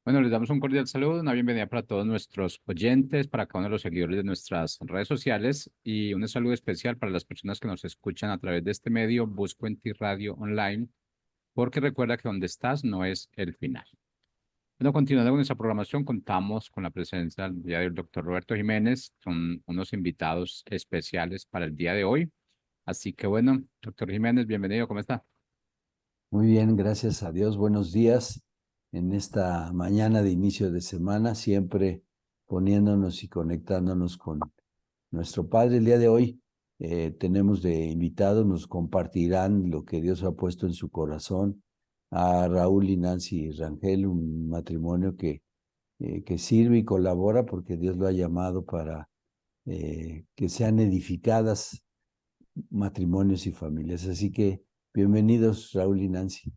Bueno, les damos un cordial saludo, una bienvenida para todos nuestros oyentes, para cada uno de los seguidores de nuestras redes sociales y un saludo especial para las personas que nos escuchan a través de este medio, Busco en Ti Radio Online, porque recuerda que donde estás no es el final. Bueno, continuando con nuestra programación, contamos con la presencia del día del doctor Roberto Jiménez, son unos invitados especiales para el día de hoy. Así que bueno, doctor Jiménez, bienvenido, ¿cómo está? Muy bien, gracias a Dios. Buenos días en esta mañana de inicio de semana, siempre poniéndonos y conectándonos con nuestro Padre. El día de hoy tenemos de invitados, nos compartirán lo que Dios ha puesto en su corazón a Raúl y Nancy Rangel, un matrimonio que sirve y colabora porque Dios lo ha llamado para que sean edificadas matrimonios y familias. Así que bienvenidos, Raúl y Nancy.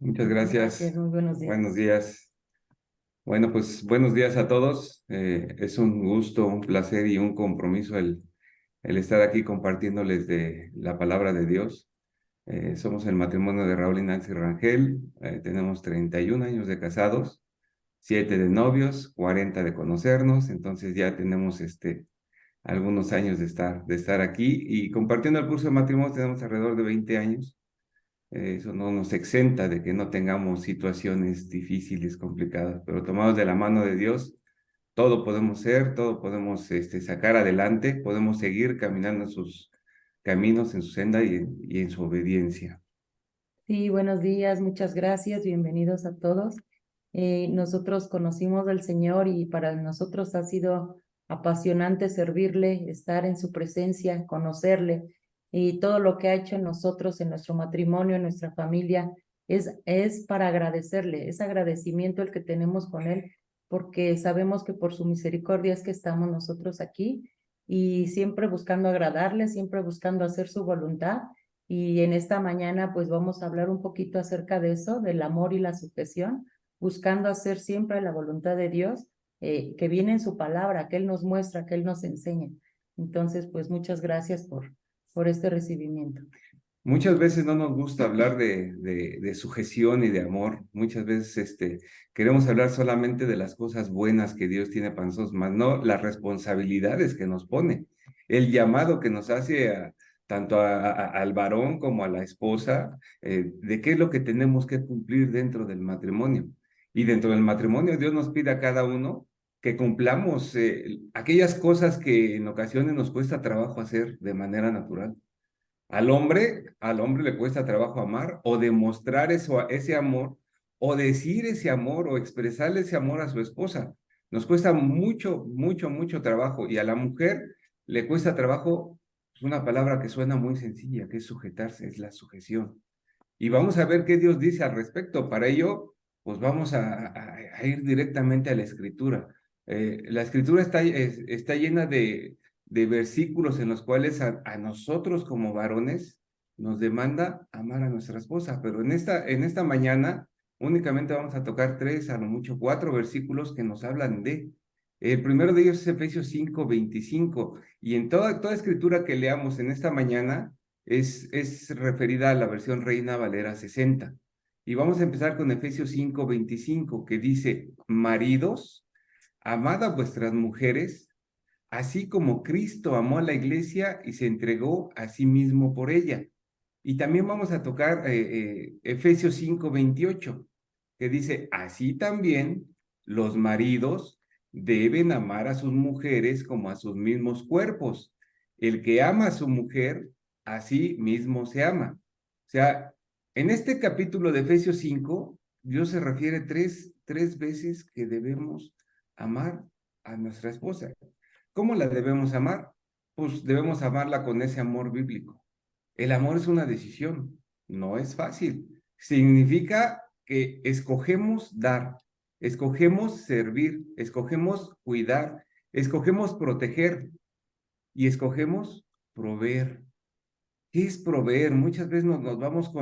Muchas Muchas gracias. gracias, muy buenos días. Buenos días. Bueno, pues buenos días a todos. Es un gusto, un placer y un compromiso el estar aquí compartiéndoles de la palabra de Dios. Somos el matrimonio de Raúl y Nancy Rangel. Tenemos 31 años de casados, 7 de novios, 40 de conocernos. Entonces ya tenemos algunos años de estar aquí y compartiendo el curso de matrimonio tenemos alrededor de 20 años. Eso no nos exenta de que no tengamos situaciones difíciles, complicadas, pero tomados de la mano de Dios, todo podemos ser, todo podemos sacar adelante, podemos seguir caminando en sus caminos, en su senda y en su obediencia. Sí, buenos días, muchas gracias, bienvenidos a todos. Nosotros conocimos al Señor y para nosotros ha sido apasionante servirle, estar en su presencia, conocerle y todo lo que ha hecho en nosotros, en nuestro matrimonio, en nuestra familia, es para agradecerle, es agradecimiento el que tenemos con Él, porque sabemos que por su misericordia es que estamos nosotros aquí y siempre buscando agradarle, siempre buscando hacer su voluntad. Y en esta mañana pues vamos a hablar un poquito acerca de eso, del amor y la sujeción, buscando hacer siempre la voluntad de Dios, que viene en su palabra, que Él nos muestra, que Él nos enseña. Entonces, pues muchas gracias por este recibimiento. Muchas veces no nos gusta hablar de sujeción y de amor. Muchas veces queremos hablar solamente de las cosas buenas que Dios tiene para nosotros, más no las responsabilidades que nos pone, el llamado que nos hace tanto al varón como a la esposa, de qué es lo que tenemos que cumplir dentro del matrimonio. Y dentro del matrimonio Dios nos pide a cada uno que cumplamos aquellas cosas que en ocasiones nos cuesta trabajo hacer de manera natural. Al hombre le cuesta trabajo amar o demostrar ese amor o decir ese amor o expresarle ese amor a su esposa. Nos cuesta mucho, mucho, mucho trabajo y a la mujer le cuesta trabajo, es una palabra que suena muy sencilla, que es sujetarse, es la sujeción. Y vamos a ver qué Dios dice al respecto. Para ello, pues vamos a ir directamente a la Escritura. La Escritura está llena de versículos en los cuales a nosotros como varones nos demanda amar a nuestra esposa, pero en esta mañana únicamente vamos a tocar 3, a lo mucho 4 versículos que nos hablan de. El primero de ellos es Efesios 5:25, y en toda escritura que leamos en esta mañana es referida a la versión Reina Valera 60. Y vamos a empezar con Efesios 5:25, que dice: maridos, amad a vuestras mujeres, así como Cristo amó a la iglesia y se entregó a sí mismo por ella. Y también vamos a tocar Efesios 5:28, que dice: así también los maridos deben amar a sus mujeres como a sus mismos cuerpos. El que ama a su mujer, a sí mismo se ama. O sea, en este capítulo de Efesios 5, Dios se refiere tres veces que debemos amar a nuestra esposa. ¿Cómo la debemos amar? Pues debemos amarla con ese amor bíblico. El amor es una decisión, no es fácil. Significa que escogemos dar, escogemos servir, escogemos cuidar, escogemos proteger y escogemos proveer. ¿Qué es proveer? Muchas veces nos vamos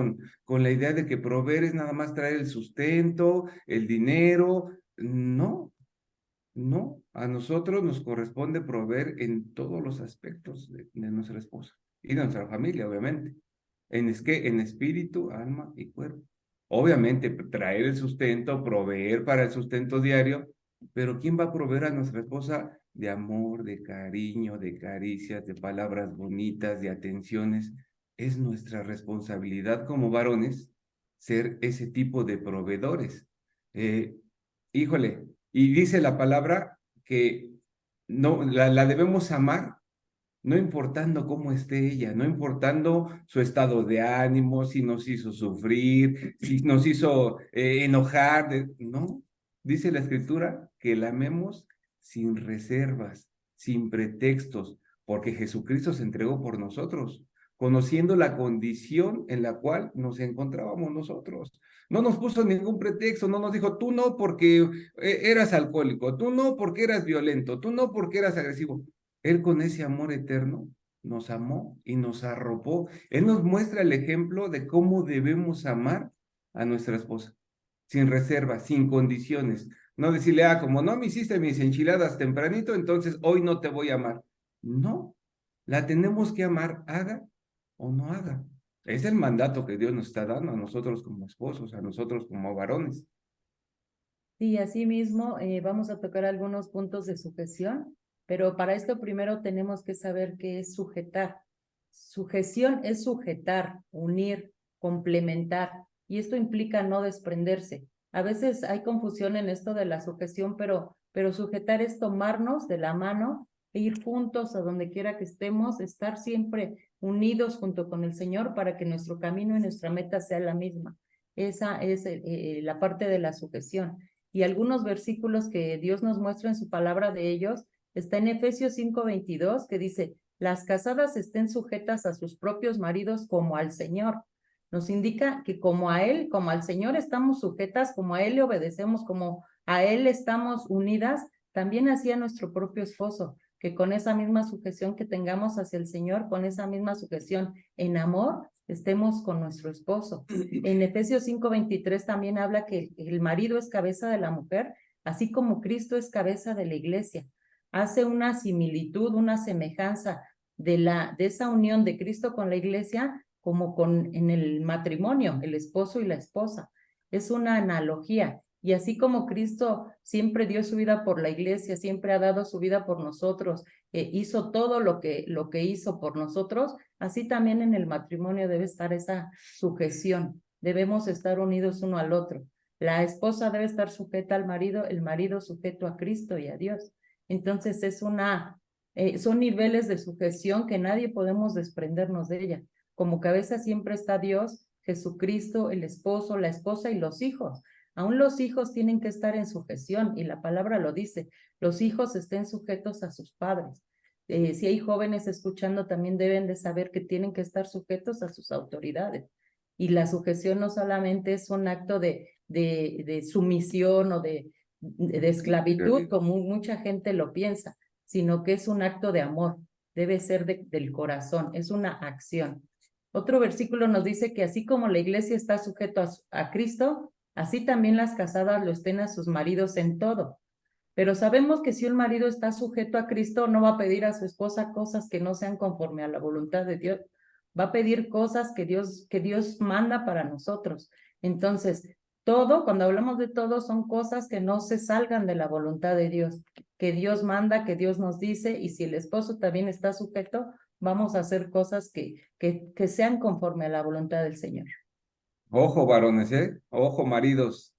con la idea de que proveer es nada más traer el sustento, el dinero. No, no, a nosotros nos corresponde proveer en todos los aspectos de nuestra esposa y de nuestra familia, obviamente. En espíritu, alma y cuerpo. Obviamente, traer el sustento, proveer para el sustento diario, pero ¿quién va a proveer a nuestra esposa de amor, de cariño, de caricias, de palabras bonitas, de atenciones? Es nuestra responsabilidad como varones ser ese tipo de proveedores. Híjole, y dice la palabra que no, la debemos amar no importando cómo esté ella, no importando su estado de ánimo, si nos hizo sufrir, si nos hizo enojar, no, dice la Escritura que la amemos sin reservas, sin pretextos, porque Jesucristo se entregó por nosotros, conociendo la condición en la cual nos encontrábamos nosotros. No nos puso ningún pretexto, no nos dijo, tú no porque eras alcohólico, tú no porque eras violento, tú no porque eras agresivo. Él con ese amor eterno nos amó y nos arropó. Él nos muestra el ejemplo de cómo debemos amar a nuestra esposa, sin reserva, sin condiciones. No decirle, como no me hiciste mis enchiladas tempranito, entonces hoy no te voy a amar. No, la tenemos que amar, haga o no haga. Es el mandato que Dios nos está dando a nosotros como esposos, a nosotros como varones. Sí, así mismo vamos a tocar algunos puntos de sujeción, pero para esto primero tenemos que saber qué es sujetar. Sujeción es sujetar, unir, complementar, y esto implica no desprenderse. A veces hay confusión en esto de la sujeción, pero sujetar es tomarnos de la mano e ir juntos a donde quiera que estemos, estar siempre unidos junto con el Señor para que nuestro camino y nuestra meta sea la misma. Esa es la parte de la sujeción. Y algunos versículos que Dios nos muestra en su palabra de ellos, está en Efesios 5:22, que dice, las casadas estén sujetas a sus propios maridos como al Señor. Nos indica que como a Él, como al Señor estamos sujetas, como a Él le obedecemos, como a Él estamos unidas, también así a nuestro propio esposo, que con esa misma sujeción que tengamos hacia el Señor, con esa misma sujeción en amor, estemos con nuestro esposo. En Efesios 5:23 también habla que el marido es cabeza de la mujer, así como Cristo es cabeza de la iglesia. Hace una similitud, una semejanza de esa unión de Cristo con la iglesia como en el matrimonio, el esposo y la esposa. Es una analogía. Y así como Cristo siempre dio su vida por la iglesia, siempre ha dado su vida por nosotros, hizo todo lo que hizo por nosotros, así también en el matrimonio debe estar esa sujeción. Debemos estar unidos uno al otro. La esposa debe estar sujeta al marido, el marido sujeto a Cristo y a Dios. Entonces son niveles de sujeción que nadie podemos desprendernos de ella. Como cabeza siempre está Dios, Jesucristo, el esposo, la esposa y los hijos. Aún los hijos tienen que estar en sujeción y la palabra lo dice, los hijos estén sujetos a sus padres. Si hay jóvenes escuchando, también deben de saber que tienen que estar sujetos a sus autoridades. Y la sujeción no solamente es un acto de sumisión o de esclavitud, como mucha gente lo piensa, sino que es un acto de amor, debe ser del corazón, es una acción. Otro versículo nos dice que así como la iglesia está sujeto a Cristo, así también las casadas lo estén a sus maridos en todo. Pero sabemos que si un marido está sujeto a Cristo, no va a pedir a su esposa cosas que no sean conforme a la voluntad de Dios. Va a pedir cosas que Dios manda para nosotros. Entonces, cuando hablamos de todo, son cosas que no se salgan de la voluntad de Dios, que Dios manda, que Dios nos dice, y si el esposo también está sujeto, vamos a hacer cosas que sean conforme a la voluntad del Señor. Ojo, varones, ojo, maridos,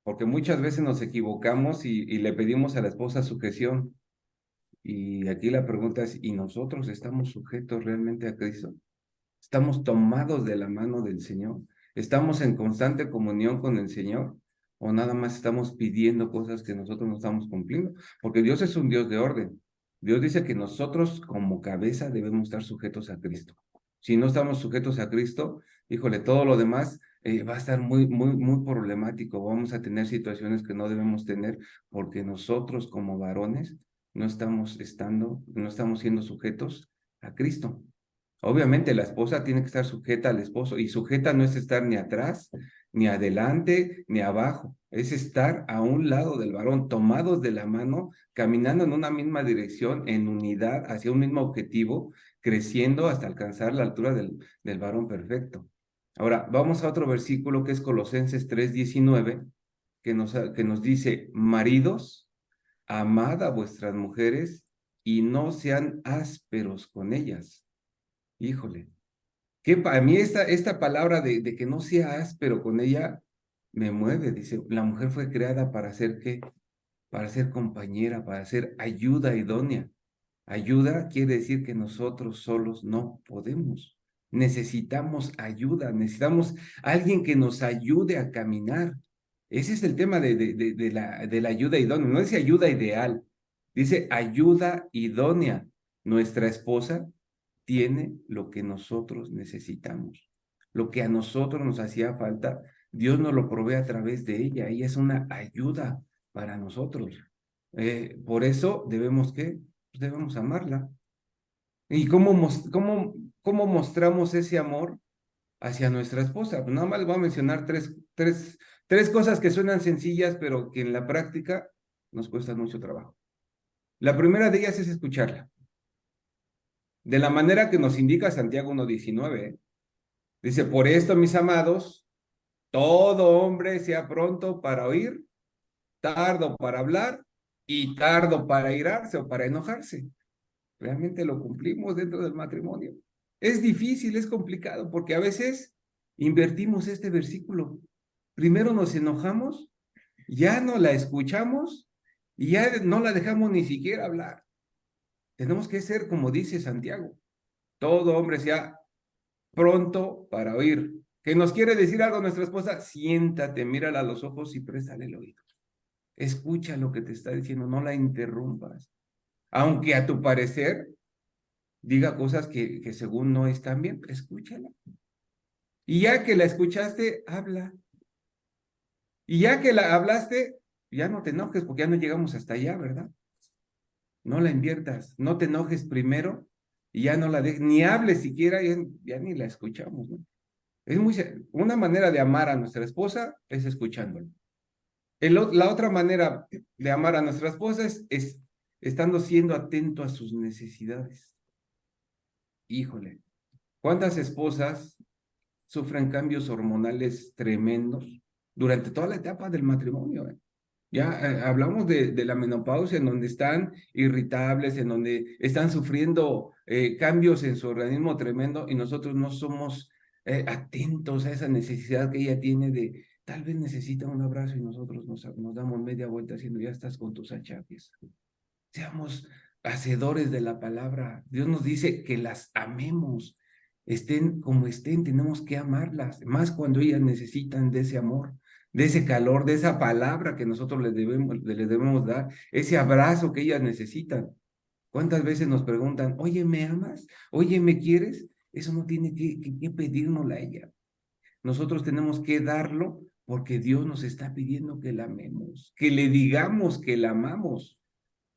porque muchas veces nos equivocamos y le pedimos a la esposa sujeción. Y aquí la pregunta es, ¿y nosotros estamos sujetos realmente a Cristo? ¿Estamos tomados de la mano del Señor? ¿Estamos en constante comunión con el Señor? ¿O nada más estamos pidiendo cosas que nosotros no estamos cumpliendo? Porque Dios es un Dios de orden. Dios dice que nosotros como cabeza debemos estar sujetos a Cristo. Si no estamos sujetos a Cristo, híjole, todo lo demás va a estar muy, muy, muy problemático. Vamos a tener situaciones que no debemos tener porque nosotros como varones no estamos siendo sujetos a Cristo. Obviamente la esposa tiene que estar sujeta al esposo y sujeta no es estar ni atrás, ni adelante, ni abajo. Es estar a un lado del varón, tomados de la mano, caminando en una misma dirección, en unidad, hacia un mismo objetivo, creciendo hasta alcanzar la altura del varón perfecto. Ahora, vamos a otro versículo que es Colosenses 3:19, que nos dice, maridos, amad a vuestras mujeres y no sean ásperos con ellas. Híjole, que para mí esta palabra de que no sea áspero con ella me mueve. Dice, la mujer fue creada para ser ¿qué? Para ser compañera, para ser ayuda idónea. Ayuda quiere decir que nosotros solos no podemos. Necesitamos ayuda, necesitamos alguien que nos ayude a caminar. Ese es el tema de la ayuda idónea. No dice ayuda ideal, dice ayuda idónea. Nuestra esposa tiene lo que nosotros necesitamos. Lo que a nosotros nos hacía falta, Dios nos lo provee a través de ella. Ella es una ayuda para nosotros. Por eso debemos, ¿qué? Pues debemos amarla. ¿Y cómo mostramos ese amor hacia nuestra esposa? Pues nada más les voy a mencionar tres cosas que suenan sencillas, pero que en la práctica nos cuestan mucho trabajo. La primera de ellas es escucharla. De la manera que nos indica Santiago 1:19. Dice, por esto, mis amados, todo hombre sea pronto para oír, tardo para hablar y tardo para irarse o para enojarse. Realmente lo cumplimos dentro del matrimonio. Es difícil, es complicado, porque a veces invertimos este versículo. Primero nos enojamos, ya no la escuchamos y ya no la dejamos ni siquiera hablar. Tenemos que ser como dice Santiago. Todo hombre sea pronto para oír. ¿Que nos quiere decir algo nuestra esposa? Siéntate, mírala a los ojos y préstale el oído. Escucha lo que te está diciendo, no la interrumpas. Aunque a tu parecer diga cosas que según no están bien, escúchala. Y ya que la escuchaste, habla. Y ya que la hablaste, ya no te enojes porque ya no llegamos hasta allá, ¿verdad? No la inviertas, no te enojes primero y ya no la dejes, ni hables siquiera, ya ni la escuchamos, ¿no? Una manera de amar a nuestra esposa es escuchándola. La otra manera de amar a nuestra esposa es estando siendo atento a sus necesidades. Híjole, ¿cuántas esposas sufren cambios hormonales tremendos durante toda la etapa del matrimonio? Ya hablamos de la menopausia, en donde están irritables, en donde están sufriendo cambios en su organismo tremendo y nosotros no somos atentos a esa necesidad que ella tiene de, tal vez necesita un abrazo y nosotros nos damos media vuelta haciendo, ya estás con tus achaques. Seamos hacedores de la palabra. Dios nos dice que las amemos, estén como estén, tenemos que amarlas, más cuando ellas necesitan de ese amor, de ese calor, de esa palabra que nosotros les debemos dar, ese abrazo que ellas necesitan. ¿Cuántas veces nos preguntan, oye, ¿me amas? Oye, ¿me quieres? Eso no tiene que pedírnosla a ella. Nosotros tenemos que darlo porque Dios nos está pidiendo que la amemos, que le digamos que la amamos.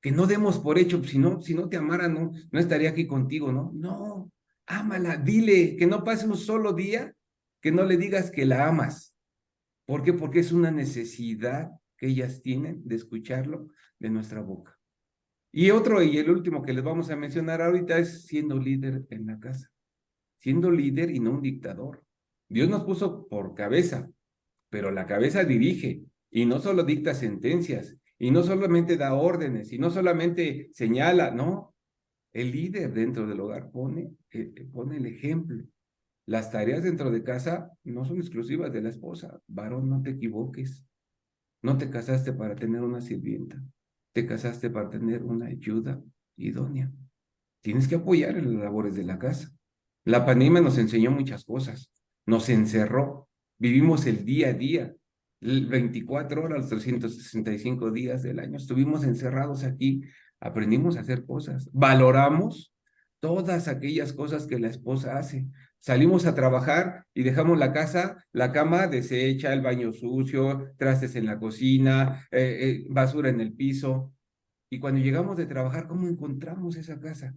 Que no demos por hecho, si no te amara, no estaría aquí contigo, ¿no? No, ámala, dile, que no pase un solo día que no le digas que la amas. ¿Por qué? Porque es una necesidad que ellas tienen de escucharlo de nuestra boca. Y el último que les vamos a mencionar ahorita es siendo líder en la casa. Siendo líder y no un dictador. Dios nos puso por cabeza, pero la cabeza dirige y no solo dicta sentencias y no solamente da órdenes y no solamente señala, no, el líder dentro del hogar pone el ejemplo. Las tareas dentro de casa no son exclusivas de la esposa. Varón, no te equivoques. No te casaste para tener una sirvienta. Te casaste para tener una ayuda idónea. Tienes que apoyar en las labores de la casa. La pandemia nos enseñó muchas cosas. Nos encerró. Vivimos el día a día. 24 horas, los 365 días del año. Estuvimos encerrados aquí. Aprendimos a hacer cosas. Valoramos todas aquellas cosas que la esposa hace. Salimos a trabajar y dejamos la casa, la cama deshecha, el baño sucio, trastes en la cocina, basura en el piso. Y cuando llegamos de trabajar, ¿cómo encontramos esa casa?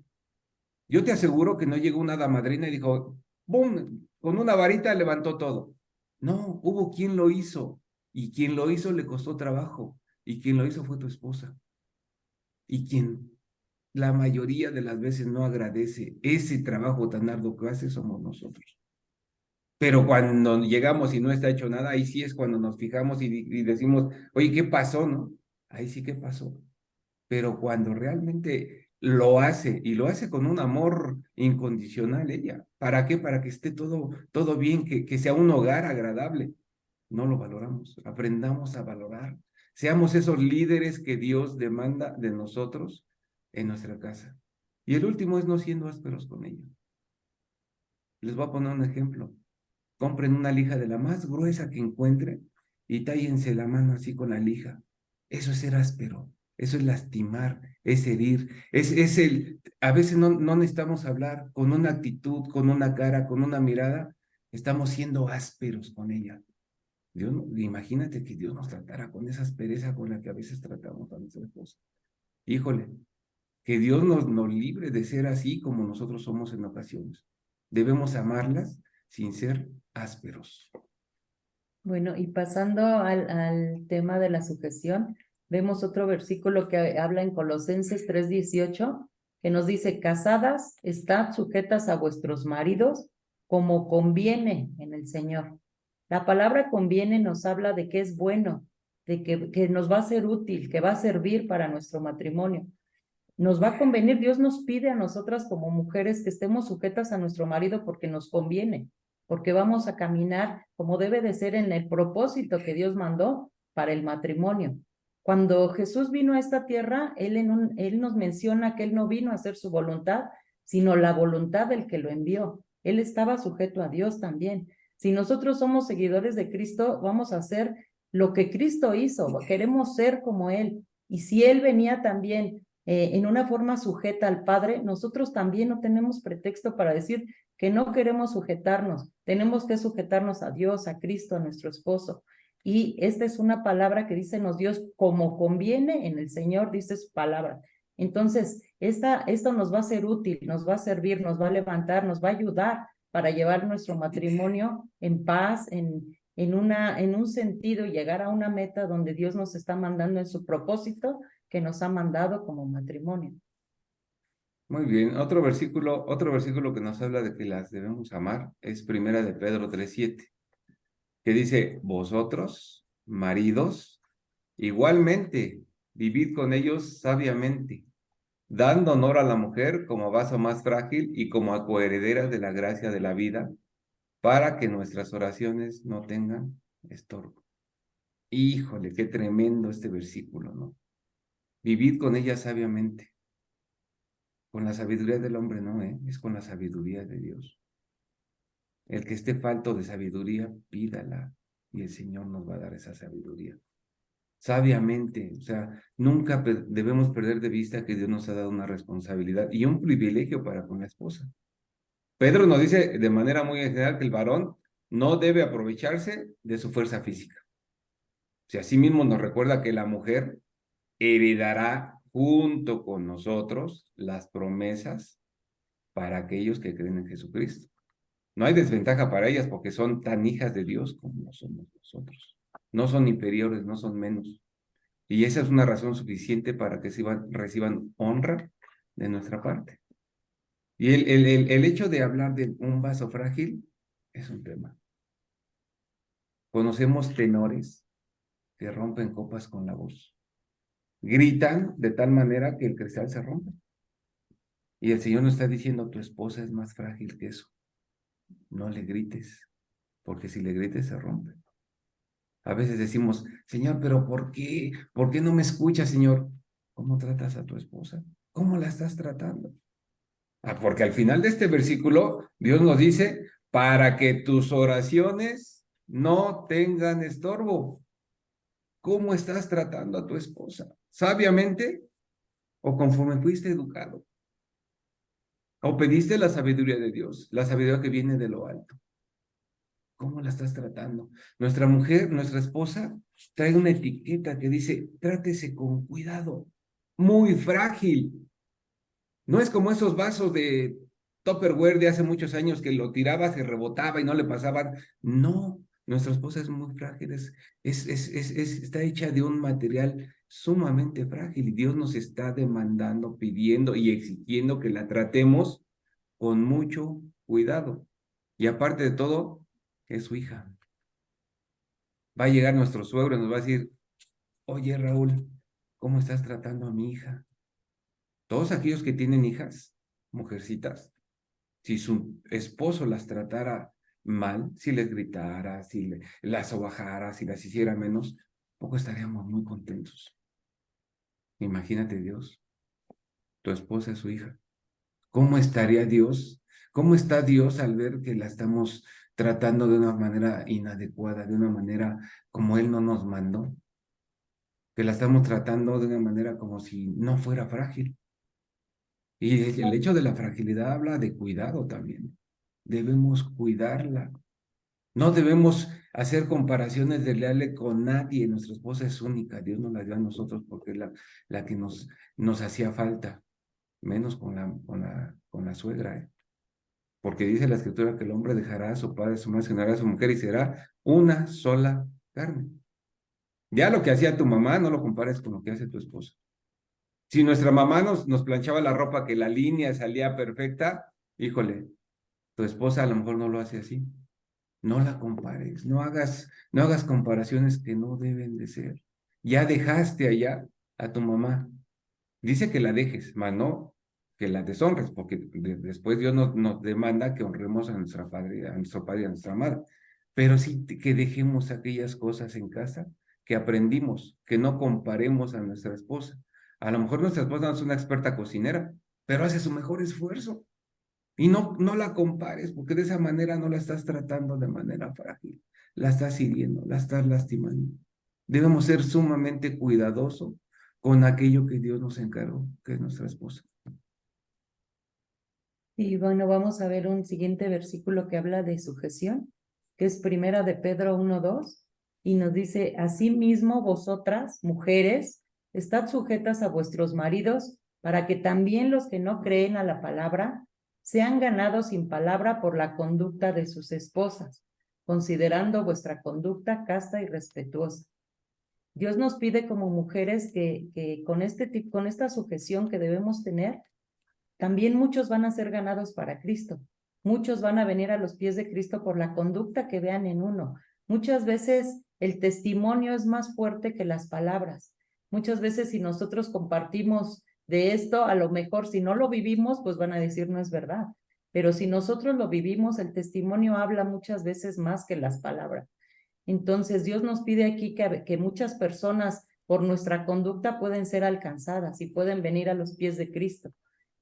Yo te aseguro que no llegó una hada madrina y dijo, ¡bum!, con una varita levantó todo. No, hubo quien lo hizo. Y quien lo hizo le costó trabajo. Y quien lo hizo fue tu esposa. Y quien la mayoría de las veces no agradece ese trabajo tan arduo que hace somos nosotros. Pero cuando llegamos y no está hecho nada, ahí sí es cuando nos fijamos y decimos, oye, ¿qué pasó, no? Ahí sí, ¿qué pasó? Pero cuando realmente lo hace, y lo hace con un amor incondicional ella, ¿para qué? Para que esté todo bien, que sea un hogar agradable. No lo valoramos, aprendamos a valorar. Seamos esos líderes que Dios demanda de nosotros en nuestra casa. Y el último es no siendo ásperos con ella. Les voy a poner un ejemplo. Compren una lija de la más gruesa que encuentren y tállense la mano así con la lija. Eso es ser áspero, eso es lastimar, es herir, a veces no necesitamos hablar con una actitud, con una cara, con una mirada, estamos siendo ásperos con ella. Imagínate que Dios nos tratara con esa aspereza con la que a veces tratamos a nuestra esposa. Híjole, que Dios nos libre de ser así como nosotros somos en ocasiones. Debemos amarlas sin ser ásperos. Bueno, y pasando al tema de la sujeción, vemos otro versículo que habla en Colosenses 3:18, que nos dice, casadas, estad sujetas a vuestros maridos como conviene en el Señor. La palabra conviene nos habla de que es bueno, de que nos va a ser útil, que va a servir para nuestro matrimonio. Nos va a convenir, Dios nos pide a nosotras como mujeres que estemos sujetas a nuestro marido porque nos conviene, porque vamos a caminar como debe de ser en el propósito que Dios mandó para el matrimonio. Cuando Jesús vino a esta tierra, Él nos menciona que Él no vino a hacer su voluntad, sino la voluntad del que lo envió. Él estaba sujeto a Dios también. Si nosotros somos seguidores de Cristo, vamos a hacer lo que Cristo hizo, queremos ser como Él. Y si Él venía también en una forma sujeta al Padre, nosotros también no tenemos pretexto para decir que no queremos sujetarnos. Tenemos que sujetarnos a Dios, a Cristo, a nuestro esposo. Y esta es una palabra que dice nos Dios como conviene en el Señor, dice su palabra. Entonces, esto nos va a ser útil, nos va a servir, nos va a levantar, nos va a ayudar para llevar nuestro matrimonio en paz, en un sentido, llegar a una meta donde Dios nos está mandando en su propósito que nos ha mandado como matrimonio. Muy bien, otro versículo que nos habla de que las debemos amar es Primera de Pedro 3:7, que dice, vosotros, maridos, igualmente, vivid con ellos sabiamente, dando honor a la mujer como vaso más frágil y como a coheredera de la gracia de la vida, para que nuestras oraciones no tengan estorbo. Híjole, qué tremendo este versículo, ¿no? Vivid con ella sabiamente. Con la sabiduría del hombre no, es con la sabiduría de Dios. El que esté falto de sabiduría, pídala y el Señor nos va a dar esa sabiduría. Sabiamente, o sea, nunca debemos perder de vista que Dios nos ha dado una responsabilidad y un privilegio para con la esposa. Pedro nos dice de manera muy general que el varón no debe aprovecharse de su fuerza física. O sea, asimismo nos recuerda que la mujer heredará junto con nosotros las promesas para aquellos que creen en Jesucristo. No hay desventaja para ellas porque son tan hijas de Dios como lo somos nosotros. No son inferiores, no son menos. Y esa es una razón suficiente para que reciban honra de nuestra parte. Y el hecho de hablar de un vaso frágil es un tema. Conocemos tenores que rompen copas con la voz. Gritan de tal manera que el cristal se rompe. Y el Señor nos está diciendo, tu esposa es más frágil que eso. No le grites, porque si le grites se rompe. A veces decimos, Señor, pero ¿por qué? ¿Por qué no me escuchas, Señor? ¿Cómo tratas a tu esposa? ¿Cómo la estás tratando? Porque al final de este versículo, Dios nos dice, para que tus oraciones no tengan estorbo. ¿Cómo estás tratando a tu esposa? ¿Sabiamente o conforme fuiste educado? ¿O pediste la sabiduría de Dios, la sabiduría que viene de lo alto? ¿Cómo la estás tratando? Nuestra mujer, nuestra esposa, trae una etiqueta que dice, trátese con cuidado, muy frágil. No es como esos vasos de Tupperware de hace muchos años que lo tirabas y rebotaba y no le pasaban. No, nuestra esposa es muy frágil, está hecha de un material sumamente frágil y Dios nos está demandando, pidiendo y exigiendo que la tratemos con mucho cuidado. Y aparte de todo, es su hija. Va a llegar nuestro suegro y nos va a decir, oye Raúl, ¿cómo estás tratando a mi hija? Todos aquellos que tienen hijas, mujercitas, si su esposo las tratara mal, si les gritara, si las sobajara, si las hiciera menos, poco estaríamos muy contentos. Imagínate Dios, tu esposa es su hija. ¿Cómo estaría Dios? ¿Cómo está Dios al ver que la estamos tratando de una manera inadecuada, de una manera como Él no nos mandó? Que la estamos tratando de una manera como si no fuera frágil. Y el hecho de la fragilidad habla de cuidado también. Debemos cuidarla. No debemos hacer comparaciones desleales con nadie. Nuestra esposa es única. Dios nos la dio a nosotros porque es la que nos hacía falta. Menos con la suegra, ¿eh? Porque dice la Escritura que el hombre dejará a su padre, a su madre, se unirá a su mujer y será una sola carne. Ya lo que hacía tu mamá, no lo compares con lo que hace tu esposa. Si nuestra mamá nos planchaba la ropa que la línea salía perfecta, híjole, tu esposa a lo mejor no lo hace así. No la compares, no hagas comparaciones que no deben de ser. Ya dejaste allá a tu mamá. Dice que la dejes, mas no que la deshonres, porque después Dios nos demanda que honremos a nuestro padre y a nuestra madre. Pero sí que dejemos aquellas cosas en casa que aprendimos, que no comparemos a nuestra esposa. A lo mejor nuestra esposa no es una experta cocinera, pero hace su mejor esfuerzo. Y no la compares, porque de esa manera no la estás tratando de manera frágil. La estás hiriendo, la estás lastimando. Debemos ser sumamente cuidadosos con aquello que Dios nos encargó, que es nuestra esposa. Y bueno, vamos a ver un siguiente versículo que habla de sujeción, que es primera de Pedro 1:2, y nos dice, asimismo vosotras, mujeres, estad sujetas a vuestros maridos, para que también los que no creen a la palabra sean ganados sin palabra por la conducta de sus esposas, considerando vuestra conducta casta y respetuosa. Dios nos pide como mujeres que con esta sujeción que debemos tener, también muchos van a ser ganados para Cristo. Muchos van a venir a los pies de Cristo por la conducta que vean en uno. Muchas veces el testimonio es más fuerte que las palabras. Muchas veces si nosotros compartimos de esto, a lo mejor si no lo vivimos, pues van a decir no es verdad. Pero si nosotros lo vivimos, el testimonio habla muchas veces más que las palabras. Entonces Dios nos pide aquí que muchas personas por nuestra conducta pueden ser alcanzadas y pueden venir a los pies de Cristo.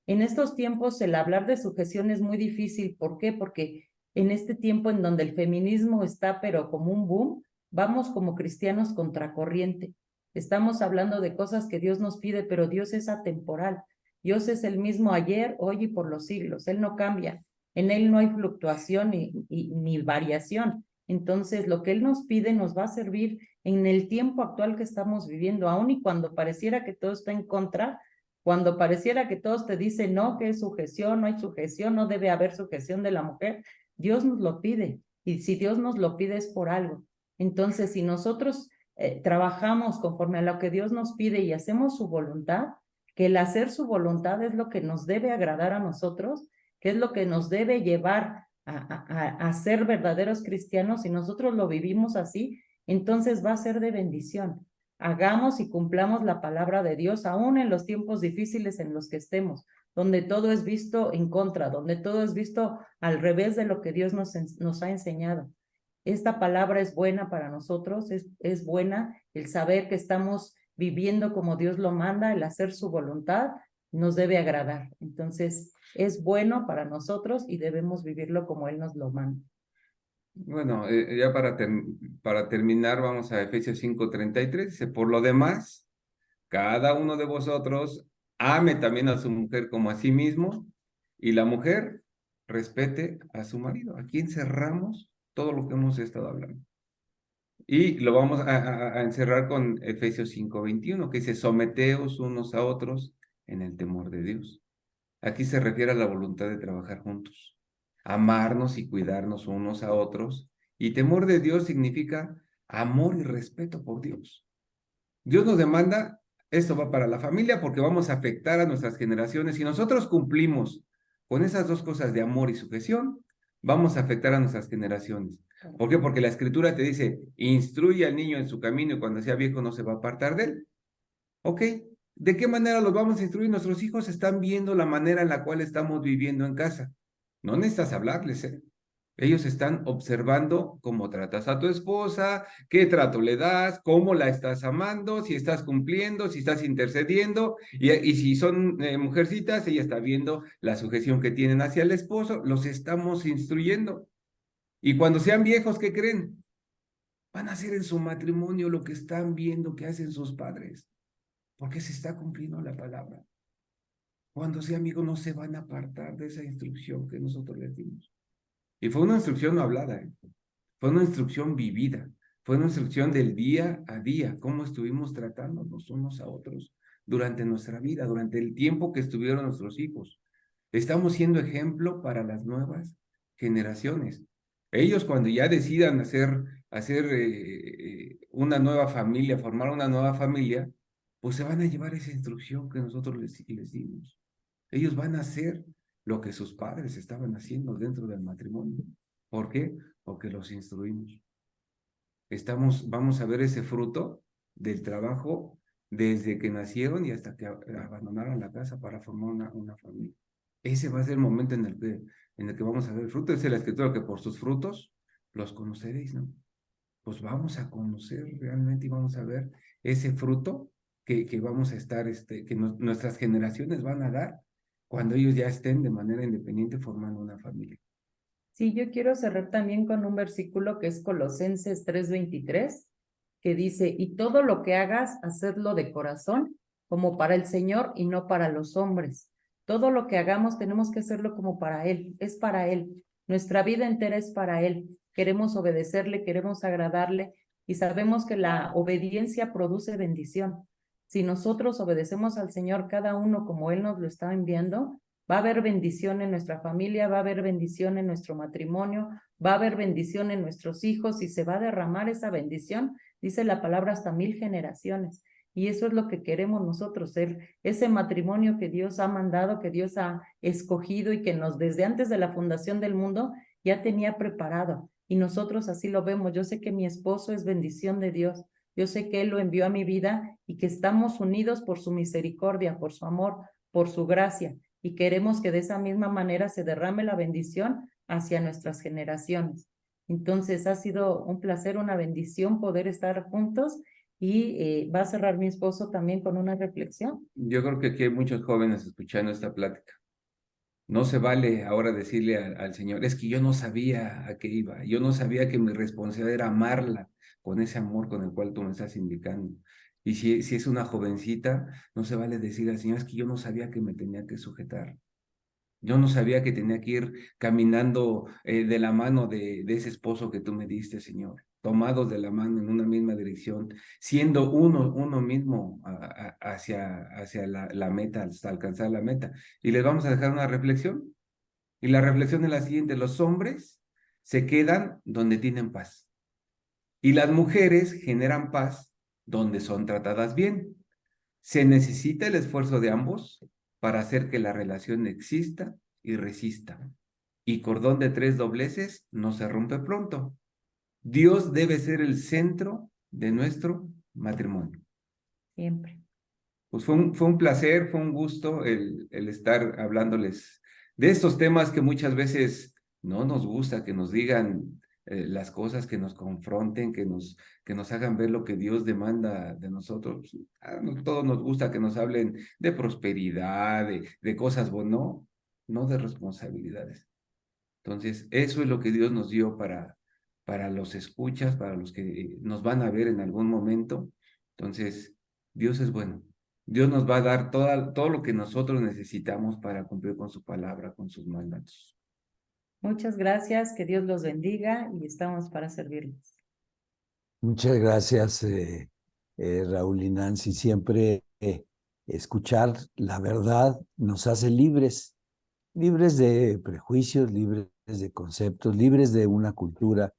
En estos tiempos el hablar de sujeción es muy difícil. ¿Por qué? Porque en este tiempo en donde el feminismo está pero como un boom, vamos como cristianos contracorriente. Estamos hablando de cosas que Dios nos pide, pero Dios es atemporal. Dios es el mismo ayer, hoy y por los siglos. Él no cambia. En Él no hay fluctuación ni variación. Entonces, lo que Él nos pide nos va a servir en el tiempo actual que estamos viviendo, aun y cuando pareciera que todo está en contra. Cuando pareciera que todos te dicen no, que es sujeción, no hay sujeción, no debe haber sujeción de la mujer, Dios nos lo pide. Y si Dios nos lo pide es por algo. Entonces, si nosotros trabajamos conforme a lo que Dios nos pide y hacemos su voluntad, que el hacer su voluntad es lo que nos debe agradar a nosotros, que es lo que nos debe llevar a ser verdaderos cristianos, si nosotros lo vivimos así, entonces va a ser de bendición. Hagamos y cumplamos la palabra de Dios, aún en los tiempos difíciles en los que estemos, donde todo es visto en contra, donde todo es visto al revés de lo que Dios nos ha enseñado. Esta palabra es buena para nosotros, es buena el saber que estamos viviendo como Dios lo manda, el hacer su voluntad nos debe agradar. Entonces, es bueno para nosotros y debemos vivirlo como Él nos lo manda. Bueno, ya para terminar, vamos a Efesios 5:33. Dice, por lo demás, cada uno de vosotros ame también a su mujer como a sí mismo, y la mujer respete a su marido. Aquí encerramos todo lo que hemos estado hablando. Y lo vamos a encerrar con Efesios 5:21, que dice, someteos unos a otros en el temor de Dios. Aquí se refiere a la voluntad de trabajar juntos, amarnos y cuidarnos unos a otros. Y temor de Dios significa amor y respeto por Dios. Dios nos demanda, esto va para la familia porque vamos a afectar a nuestras generaciones. Si nosotros cumplimos con esas dos cosas de amor y sujeción, vamos a afectar a nuestras generaciones. ¿Por qué? Porque la Escritura te dice, instruye al niño en su camino y cuando sea viejo no se va a apartar de él. ¿Ok? ¿De qué manera los vamos a instruir? Nuestros hijos están viendo la manera en la cual estamos viviendo en casa. No necesitas hablarles, ¿eh? Ellos están observando cómo tratas a tu esposa, qué trato le das, cómo la estás amando, si estás cumpliendo, si estás intercediendo, y si son mujercitas, ella está viendo la sujeción que tienen hacia el esposo, los estamos instruyendo. Y cuando sean viejos, ¿qué creen? Van a hacer en su matrimonio lo que están viendo que hacen sus padres, porque se está cumpliendo la palabra. Cuando sean amigos, no se van a apartar de esa instrucción que nosotros les dimos. Y fue una instrucción no hablada, ¿eh? Fue una instrucción vivida, fue una instrucción del día a día, cómo estuvimos tratándonos unos a otros durante nuestra vida, durante el tiempo que estuvieron nuestros hijos. Estamos siendo ejemplo para las nuevas generaciones. Ellos cuando ya decidan hacer una nueva familia, formar una nueva familia, pues se van a llevar esa instrucción que nosotros les dimos. Ellos van a hacer lo que sus padres estaban haciendo dentro del matrimonio. ¿Por qué? Porque los instruimos. Vamos a ver ese fruto del trabajo desde que nacieron y hasta que abandonaron la casa para formar una familia. Ese va a ser el momento en el que vamos a ver el fruto. Dice la Escritura que por sus frutos los conoceréis, ¿no? Pues vamos a conocer realmente y vamos a ver ese fruto que vamos a estar, nuestras generaciones van a dar cuando ellos ya estén de manera independiente formando una familia. Sí, yo quiero cerrar también con un versículo que es Colosenses 3:23, que dice, y todo lo que hagas, hacedlo de corazón, como para el Señor y no para los hombres. Todo lo que hagamos tenemos que hacerlo como para Él, es para Él. Nuestra vida entera es para Él. Queremos obedecerle, queremos agradarle y sabemos que la obediencia produce bendición. Si nosotros obedecemos al Señor, cada uno como Él nos lo está enviando, va a haber bendición en nuestra familia, va a haber bendición en nuestro matrimonio, va a haber bendición en nuestros hijos y se va a derramar esa bendición, dice la palabra, hasta 1000 generaciones. Y eso es lo que queremos nosotros, ser ese matrimonio que Dios ha mandado, que Dios ha escogido y que nos desde antes de la fundación del mundo ya tenía preparado. Y nosotros así lo vemos. Yo sé que mi esposo es bendición de Dios. Yo sé que Él lo envió a mi vida y que estamos unidos por su misericordia, por su amor, por su gracia. Y queremos que de esa misma manera se derrame la bendición hacia nuestras generaciones. Entonces ha sido un placer, una bendición poder estar juntos y va a cerrar mi esposo también con una reflexión. Yo creo que aquí hay muchos jóvenes escuchando esta plática. No se vale ahora decirle al Señor, es que yo no sabía a qué iba, yo no sabía que mi responsabilidad era amarla con ese amor con el cual tú me estás indicando. Y si es una jovencita, no se vale decir al Señor, es que yo no sabía que me tenía que sujetar. Yo no sabía que tenía que ir caminando de la mano de ese esposo que tú me diste, Señor, tomados de la mano en una misma dirección, siendo uno mismo hacia la meta, hasta alcanzar la meta. Y les vamos a dejar una reflexión. Y la reflexión es la siguiente: los hombres se quedan donde tienen paz. Y las mujeres generan paz donde son tratadas bien. Se necesita el esfuerzo de ambos para hacer que la relación exista y resista. Y cordón de 3 dobleces no se rompe pronto. Dios debe ser el centro de nuestro matrimonio. Siempre. Pues fue un placer, fue un gusto el estar hablándoles de estos temas que muchas veces no nos gusta que nos digan las cosas, que nos confronten, que nos hagan ver lo que Dios demanda de nosotros. No todos nos gusta que nos hablen de prosperidad, de cosas buenas, no de responsabilidades. Entonces, eso es lo que Dios nos dio para los escuchas, para los que nos van a ver en algún momento. Entonces, Dios es bueno. Dios nos va a dar todo lo que nosotros necesitamos para cumplir con su palabra, con sus mandatos. Muchas gracias, que Dios los bendiga y estamos para servirles. Muchas gracias, Raúl y Nancy. Siempre escuchar la verdad nos hace libres de prejuicios, libres de conceptos, libres de una cultura,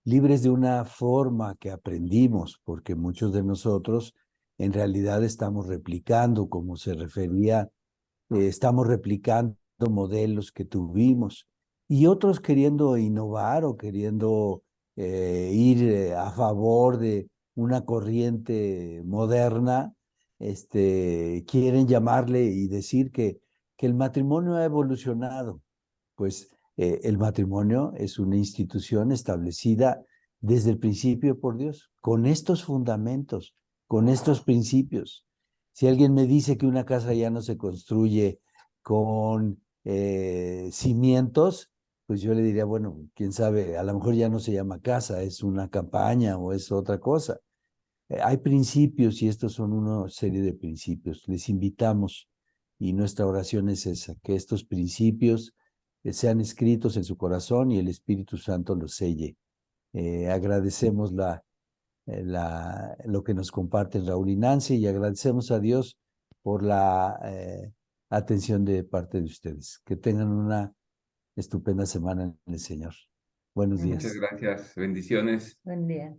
libres de una forma que aprendimos, porque muchos de nosotros en realidad estamos replicando, como se refería, estamos replicando modelos que tuvimos y otros queriendo innovar o queriendo ir a favor de una corriente moderna, quieren llamarle y decir que el matrimonio ha evolucionado. Pues el matrimonio es una institución establecida desde el principio por Dios, con estos fundamentos, con estos principios. Si alguien me dice que una casa ya no se construye con cimientos, pues yo le diría, bueno, quién sabe, a lo mejor ya no se llama casa, es una campaña o es otra cosa. Hay principios y estos son una serie de principios. Les invitamos y nuestra oración es esa, que estos principios sean escritos en su corazón y el Espíritu Santo los selle. Agradecemos lo que nos comparten Raúl y Nancy y agradecemos a Dios por la atención de parte de ustedes. Que tengan una estupenda semana en el Señor. Buenos Muchas días. gracias. Bendiciones. Buen día.